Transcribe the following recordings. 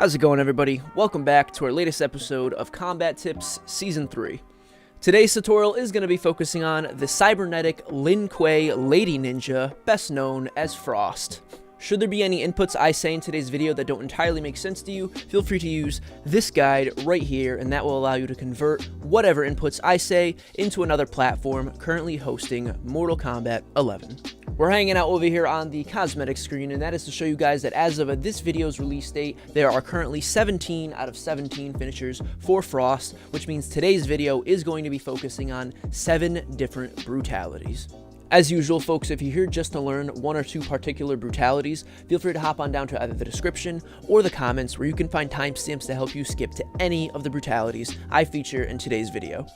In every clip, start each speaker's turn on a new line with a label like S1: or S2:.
S1: How's it going, everybody? Welcome back to our latest episode of Combat Tips Season 3. Today's tutorial is going to be focusing on the cybernetic Lin Kuei Lady Ninja, best known as Frost. Should there be any inputs I say in today's video that don't entirely make sense to you, feel free to use this guide right here, and that will allow you to convert whatever inputs I say into another platform currently hosting Mortal Kombat 11. We're hanging out over here on the cosmetic screen, and that is to show you guys that as of this video's release date, there are currently 17 out of 17 finishers for Frost, which means today's video is going to be focusing on 7 different brutalities. As usual, folks, if you're here just to learn one or two particular brutalities, feel free to hop on down to either the description or the comments where you can find timestamps to help you skip to any of the brutalities I feature in today's video.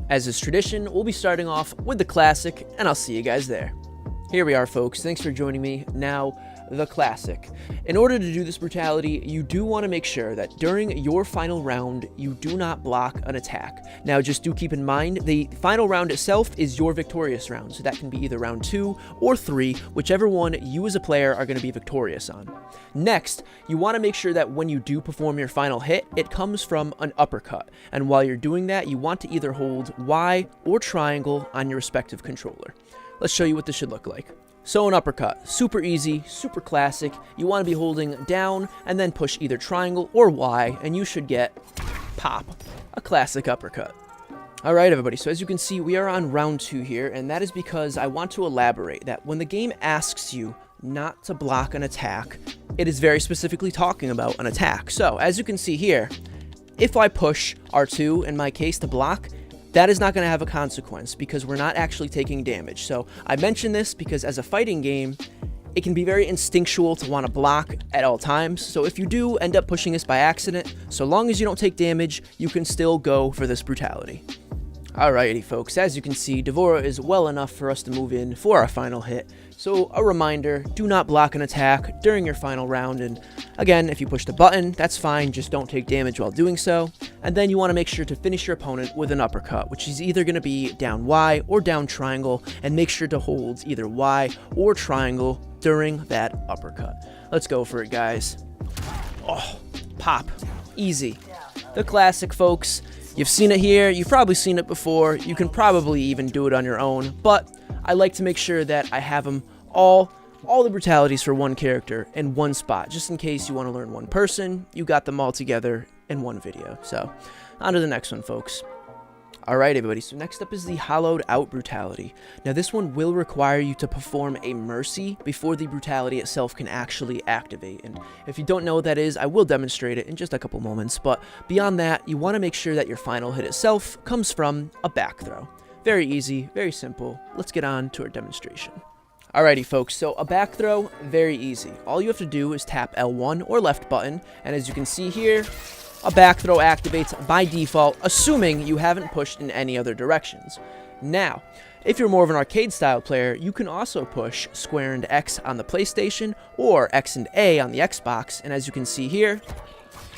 S1: As is tradition, we'll be starting off with the Classic, and I'll see you guys there. Here we are, folks. Thanks for joining me. Now, the Classic. In order to do this brutality, you do want to make sure that during your final round, you do not block an attack. Now, just do keep in mind, the final round itself is your victorious round, so that can be either round 2 or 3, whichever one you as a player are going to be victorious on. Next, you want to make sure that when you do perform your final hit, it comes from an uppercut, and while you're doing that, you want to either hold Y or triangle on your respective controller. Let's show you what this should look like. So an uppercut, super easy, super classic. You want to be holding down and then push either triangle or Y, and you should get pop, a classic uppercut. Alright, everybody, so as you can see, we are on round 2 here, and that is because I want to elaborate that when the game asks you not to block an attack, it is very specifically talking about an attack. So as you can see here, if I push R2 in my case to block, that is not going to have a consequence because we're not actually taking damage. So I mention this because as a fighting game, it can be very instinctual to want to block at all times. So if you do end up pushing this by accident, so long as you don't take damage, you can still go for this brutality. Alrighty, folks, as you can see, Devora is well enough for us to move in for our final hit. So a reminder, do not block an attack during your final round, and again, if you push the button, that's fine, just don't take damage while doing so. And then you want to make sure to finish your opponent with an uppercut, which is either going to be down Y or down triangle, and make sure to hold either Y or triangle during that uppercut. Let's go for it, guys. Oh, pop. Easy. The Classic, folks. You've seen it here, you've probably seen it before, you can probably even do it on your own, but I like to make sure that I have them all the brutalities for one character in one spot, just in case you want to learn one person, you got them all together in one video. So, on to the next one, folks. Alright, everybody, so next up is the Hollowed Out Brutality. Now, this one will require you to perform a Mercy before the brutality itself can actually activate. And if you don't know what that is, I will demonstrate it in just a couple moments. But beyond that, you want to make sure that your final hit itself comes from a back throw. Very easy, very simple. Let's get on to our demonstration. Alrighty, folks, so a back throw, very easy. All you have to do is tap L1 or left button, and as you can see here, a back throw activates by default, assuming you haven't pushed in any other directions. Now, if you're more of an arcade-style player, you can also push square and X on the PlayStation, or X and A on the Xbox, and as you can see here,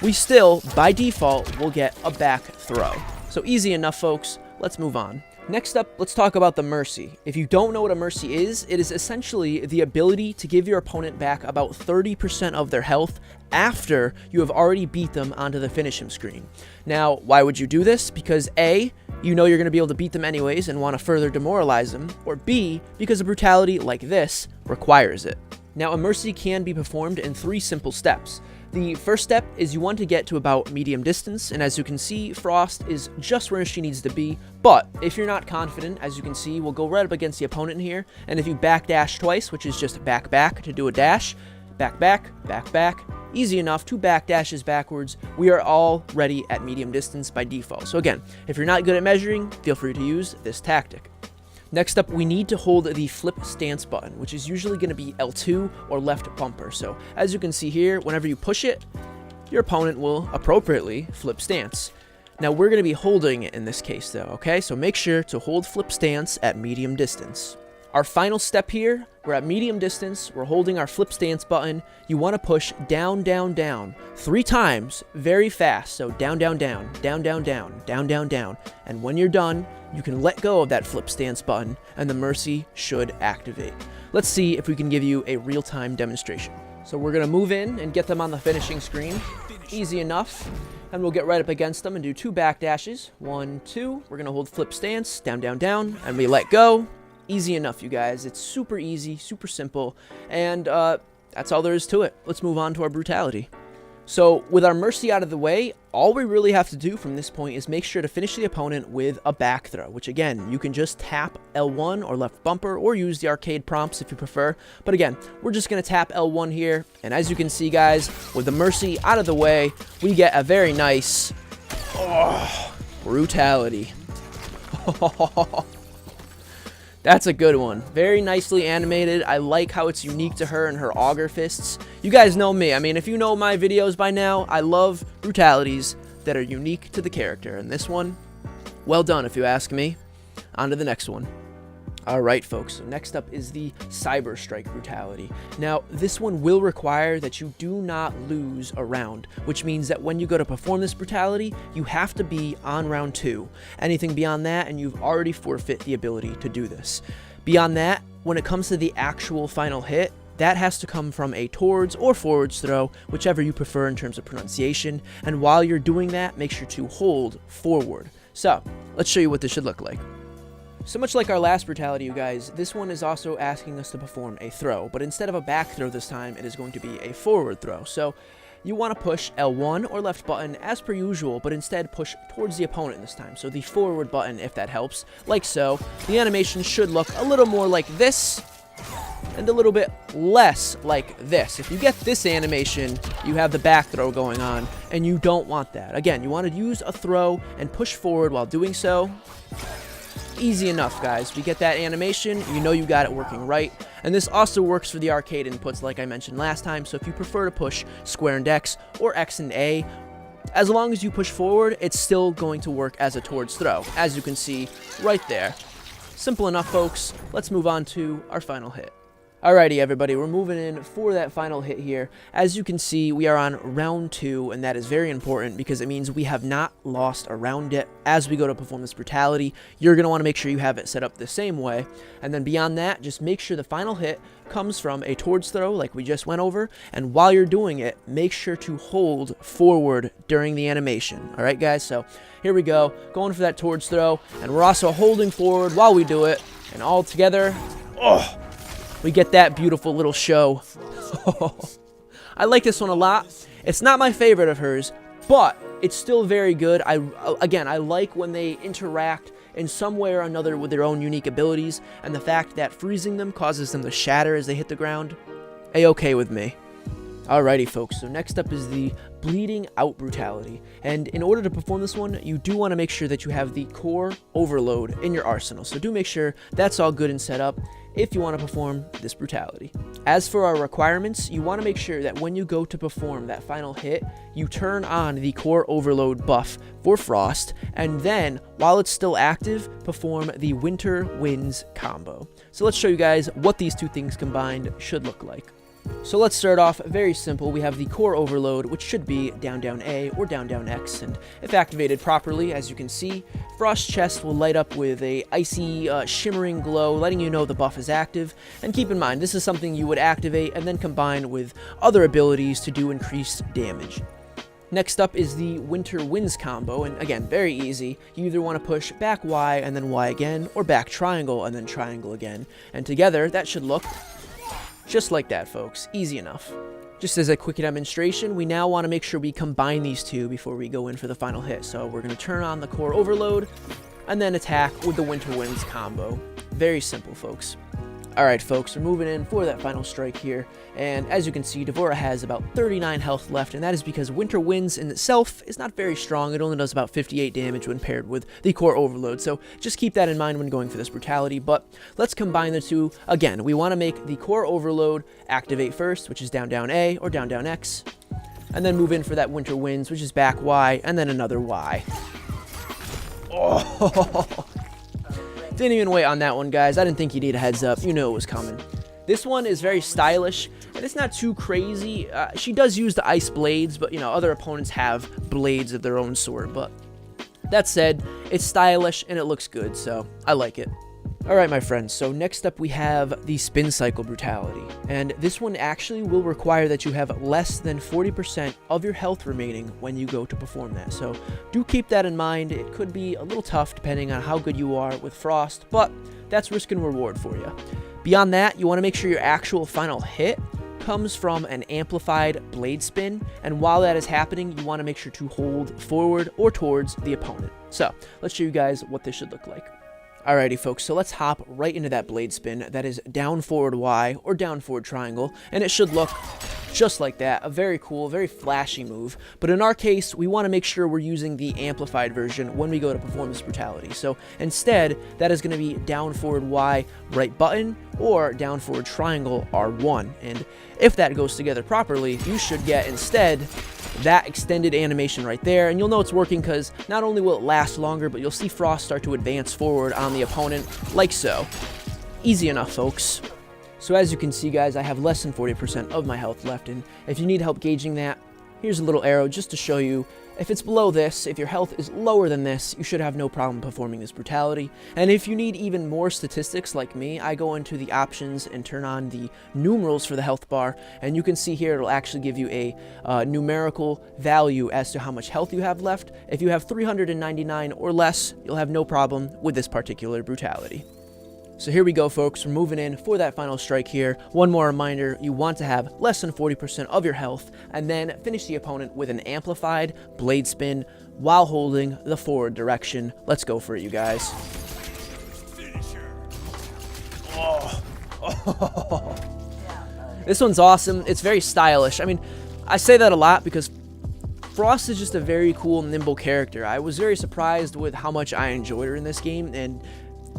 S1: we still, by default, will get a back throw. So easy enough, folks. Let's move on. Next up, let's talk about the Mercy. If you don't know what a Mercy is, it is essentially the ability to give your opponent back about 30% of their health after you have already beat them onto the finish him screen. Now, why would you do this? Because A, you know you're going to be able to beat them anyways and want to further demoralize them, or B, because a brutality like this requires it. Now, a Mercy can be performed in 3 simple steps. The first step is you want to get to about medium distance, and as you can see, Frost is just where she needs to be, but if you're not confident, as you can see, we'll go right up against the opponent here, and if you backdash twice, which is just back to do a dash, back, easy enough, 2 backdashes backwards, we are already at medium distance by default. So again, if you're not good at measuring, feel free to use this tactic. Next up, we need to hold the flip stance button, which is usually going to be L2 or left bumper. So as you can see here, whenever you push it, your opponent will appropriately flip stance. Now we're going to be holding it in this case though, okay? So make sure to hold flip stance at medium distance. Our final step here, we're at medium distance, we're holding our flip stance button. You want to push down, 3 times, very fast. So down, down. And when you're done, you can let go of that flip stance button and the Mercy should activate. Let's see if we can give you a real-time demonstration. So we're going to move in and get them on the finishing screen. Easy enough. And we'll get right up against them and do 2 back dashes. 1, 2. We're going to hold flip stance, down, down, down, and we let go. Easy enough, you guys. It's super easy, super simple, and that's all there is to it. Let's move on to our brutality. So with our mercy out of the way, all we really have to do from this point is make sure to finish the opponent with a back throw, which again, you can just tap L1 or left bumper or use the arcade prompts if you prefer. But again, we're just going to tap L1 here. And as you can see, guys, with the mercy out of the way, we get a very nice brutality. That's a good one. Very nicely animated. I like how it's unique to her and her auger fists. You guys know me. I mean, if you know my videos by now, I love brutalities that are unique to the character. And this one, well done if you ask me. On to the next one. Alright folks, so next up is the Cyber Strike Brutality. Now, this one will require that you do not lose a round, which means that when you go to perform this brutality, you have to be on round 2. Anything beyond that, and you've already forfeit the ability to do this. Beyond that, when it comes to the actual final hit, that has to come from a towards or forwards throw, whichever you prefer in terms of pronunciation, and while you're doing that, make sure to hold forward. So, let's show you what this should look like. So much like our last brutality, you guys, this one is also asking us to perform a throw, but instead of a back throw this time, it is going to be a forward throw. So you want to push L1 or left button as per usual, but instead push towards the opponent this time. So the forward button, if that helps, like so. The animation should look a little more like this and a little bit less like this. If you get this animation, you have the back throw going on, and you don't want that. Again, you want to use a throw and push forward while doing so. Easy enough, guys. We get that animation, you know you got it working right. And this also works for the arcade inputs like I mentioned last time, so if you prefer to push square and X or X and A, as long as you push forward, it's still going to work as a towards throw, as you can see right there. Simple enough, folks. Let's move on to our final hit. Alrighty, everybody, we're moving in for that final hit here. As you can see, we are on round 2, and that is very important because it means we have not lost a round yet. As we go to perform this brutality, you're going to want to make sure you have it set up the same way. And then beyond that, just make sure the final hit comes from a towards throw like we just went over. And while you're doing it, make sure to hold forward during the animation. Alright, guys, so here we go. Going for that towards throw, and we're also holding forward while we do it. And all together, we get that beautiful little show. I like this one a lot. It's not my favorite of hers, but it's still very good. Again, I like when they interact in some way or another with their own unique abilities, and the fact that freezing them causes them to shatter as they hit the ground. A-okay with me. Alrighty, folks, so next up is the Bleeding Out Brutality. And in order to perform this one, you do want to make sure that you have the core overload in your arsenal. So do make sure that's all good and set up if you want to perform this brutality. As for our requirements, you want to make sure that when you go to perform that final hit, you turn on the core overload buff for Frost, and then, while it's still active, perform the Winter Winds combo. So let's show you guys what these two things combined should look like. So let's start off very simple. We have the core overload, which should be down down A or down down X, and if activated properly, as you can see, Frost chest will light up with a icy shimmering glow, letting you know the buff is active. And keep in mind, this is something you would activate and then combine with other abilities to do increased damage. Next up is the Winter Winds combo, and again, very easy. You either want to push back Y and then Y again, or back triangle and then triangle again, and together that should look just like that, folks. Easy enough. Just as a quick demonstration, we now want to make sure we combine these two before we go in for the final hit. So we're going to turn on the core overload and then attack with the Winter Winds combo. Very simple, folks. Alright, folks, we're moving in for that final strike here, and as you can see, Devora has about 39 health left, and that is because Winter Winds in itself is not very strong. It only does about 58 damage when paired with the core overload, so just keep that in mind when going for this brutality. But let's combine the two. Again, we want to make the core overload activate first, which is down down A or down down X, and then move in for that Winter Winds, which is back Y, and then another Y. Oh! Didn't even wait on that one, guys. I didn't think you'd need a heads up. You know it was coming. This one is very stylish, and it's not too crazy. She does use the ice blades, but, you know, other opponents have blades of their own sort. But that said, it's stylish, and it looks good, so I like it. Alright my friends, so next up we have the Spin Cycle Brutality, and this one actually will require that you have less than 40% of your health remaining when you go to perform that, so do keep that in mind. It could be a little tough depending on how good you are with Frost, but that's risk and reward for you. Beyond that, you want to make sure your actual final hit comes from an amplified blade spin, and while that is happening, you want to make sure to hold forward or towards the opponent. So let's show you guys what this should look like. Alrighty folks, so let's hop right into that blade spin that is down forward Y or down forward triangle, and it should look just like that. A very cool, very flashy move, but in our case, we want to make sure we're using the amplified version when we go to perform this brutality. So instead, that is going to be down forward Y right button or down forward triangle R1, and if that goes together properly, you should get instead that extended animation right there, and you'll know it's working because not only will it last longer, but you'll see Frost start to advance forward on the opponent, like so. Easy enough, folks. So as you can see, guys, I have less than 40% of my health left, and if you need help gauging that, here's a little arrow just to show you. If it's below this, if your health is lower than this, you should have no problem performing this brutality. And if you need even more statistics like me, I go into the options and turn on the numerals for the health bar, and you can see here it'll actually give you a numerical value as to how much health you have left. If you have 399 or less, you'll have no problem with this particular brutality. So here we go, folks. We're moving in for that final strike here. One more reminder, you want to have less than 40% of your health, and then finish the opponent with an amplified blade spin while holding the forward direction. Let's go for it, you guys. Oh. This one's awesome. It's very stylish. I mean, I say that a lot because Frost is just a very cool, nimble character. I was very surprised with how much I enjoyed her in this game, and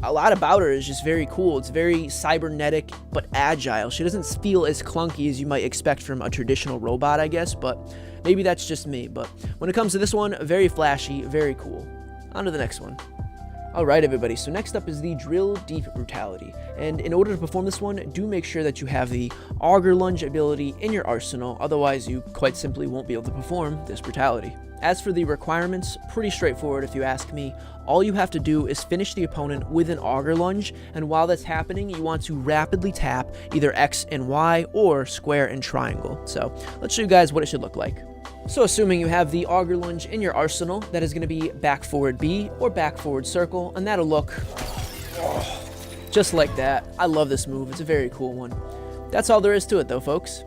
S1: a lot about her is just very cool. It's very cybernetic, but agile. She doesn't feel as clunky as you might expect from a traditional robot, I guess, but maybe that's just me. But when it comes to this one, very flashy, very cool. On to the next one. Alright everybody, so next up is the Drill Deep Brutality, and in order to perform this one, do make sure that you have the Auger Lunge ability in your arsenal, otherwise you quite simply won't be able to perform this brutality. As for the requirements, pretty straightforward if you ask me. All you have to do is finish the opponent with an Auger Lunge, and while that's happening, you want to rapidly tap either X and Y or square and triangle. So let's show you guys what it should look like. So assuming you have the Auger Lunge in your arsenal, that is going to be back forward B or back forward circle, and that'll look just like that. I love this move. It's a very cool one. That's all there is to it though, folks.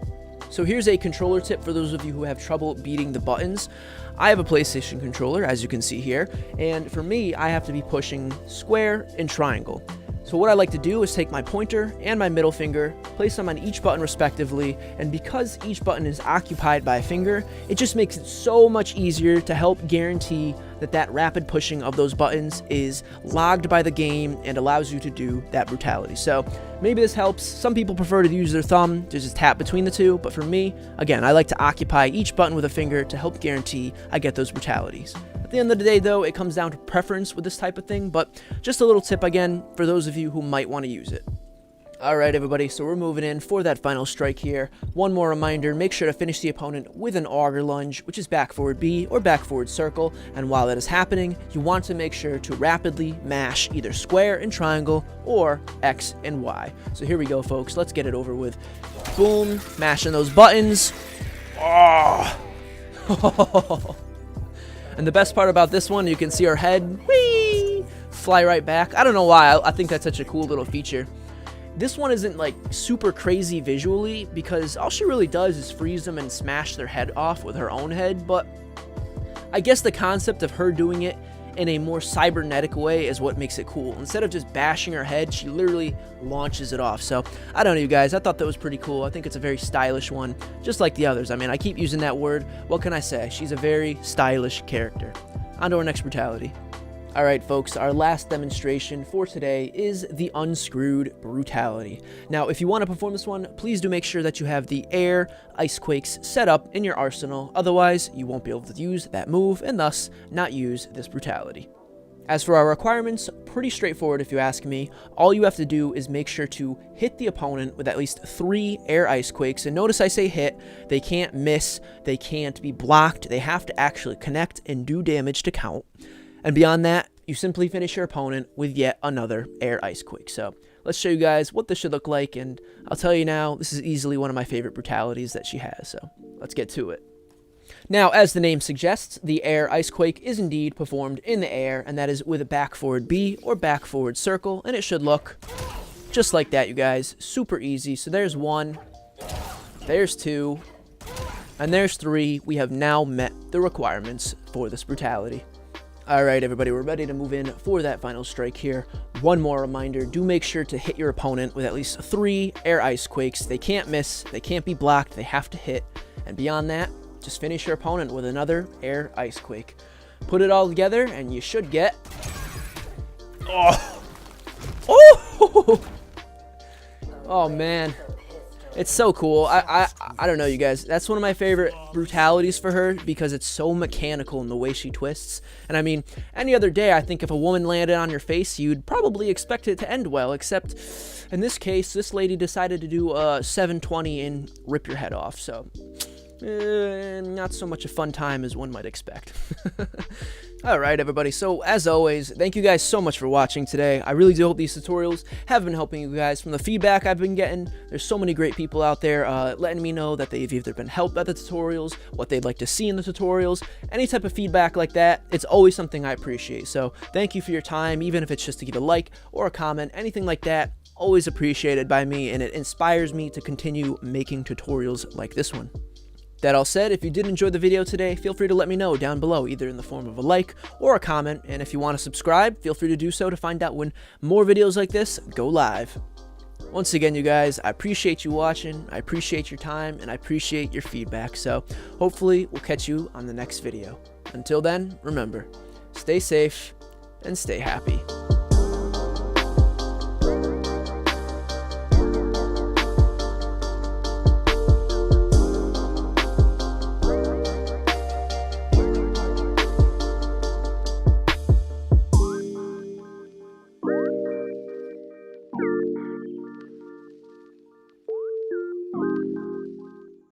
S1: So here's a controller tip for those of you who have trouble beating the buttons. I have a PlayStation controller, as you can see here, and for me, I have to be pushing square and triangle. So what I like to do is take my pointer and my middle finger, place them on each button respectively, and because each button is occupied by a finger, it just makes it so much easier to help guarantee that that rapid pushing of those buttons is logged by the game and allows you to do that brutality. So maybe this helps. Some people prefer to use their thumb to just tap between the two, but for me, again, I like to occupy each button with a finger to help guarantee I get those brutalities. At the end of the day, though, it comes down to preference with this type of thing, but just a little tip again for those of you who might want to use it. Alright everybody, so we're moving in for that final strike here. One more reminder, make sure to finish the opponent with an Auger Lunge, which is back forward B or back forward circle, and while that is happening, you want to make sure to rapidly mash either square and triangle or X and Y. So here we go, folks, let's get it over with. Boom, mashing those buttons. Oh. And the best part about this one, you can see our head, whee, fly right back. I don't know why, I think that's such a cool little feature. This one isn't like super crazy visually because all she really does is freeze them and smash their head off with her own head, but I guess the concept of her doing it in a more cybernetic way is what makes it cool. Instead of just bashing her head, she literally launches it off. So I don't know, you guys, I thought that was pretty cool. I think it's a very stylish one, just like the others. I mean, I keep using that word. What can I say? She's a very stylish character. On to our next brutality. Alright folks, our last demonstration for today is the Unscrewed Brutality. Now, if you want to perform this one, please do make sure that you have the air ice quakes set up in your arsenal, otherwise you won't be able to use that move and thus not use this brutality. As for our requirements, pretty straightforward if you ask me. All you have to do is make sure to hit the opponent with at least 3 air ice quakes, and notice I say hit, they can't miss, they can't be blocked, they have to actually connect and do damage to count. And beyond that, you simply finish your opponent with yet another air ice quake. So let's show you guys what this should look like, and I'll tell you now, this is easily one of my favorite brutalities that she has, so let's get to it. Now, as the name suggests, the air ice quake is indeed performed in the air, and that is with a back forward B or back forward circle, and it should look just like that, you guys. Super easy. So there's 1, there's 2, and there's 3. We have now met the requirements for this brutality. Alright everybody, we're ready to move in for that final strike here. One more reminder, do make sure to hit your opponent with at least 3 air ice quakes. They can't miss, they can't be blocked, they have to hit. And beyond that, just finish your opponent with another air ice quake. Put it all together and you should get... Oh man. It's so cool. I don't know, you guys. That's one of my favorite brutalities for her because it's so mechanical in the way she twists. And I mean, any other day, I think if a woman landed on your face, you'd probably expect it to end well, except in this case, this lady decided to do a 720 and rip your head off. So, not so much a fun time as one might expect. Alright everybody, so as always, thank you guys so much for watching today. I really do hope these tutorials have been helping you guys. From the feedback I've been getting, there's so many great people out there letting me know that they've either been helped by the tutorials, what they'd like to see in the tutorials, any type of feedback like that. It's always something I appreciate. So thank you for your time, even if it's just to give a like or a comment, anything like that. Always appreciated by me, and it inspires me to continue making tutorials like this one. That all said, if you did enjoy the video today, feel free to let me know down below, either in the form of a like or a comment, and if you want to subscribe, feel free to do so to find out when more videos like this go live. Once again, you guys, I appreciate you watching, I appreciate your time, and I appreciate your feedback, so hopefully we'll catch you on the next video. Until then, remember, stay safe and stay happy.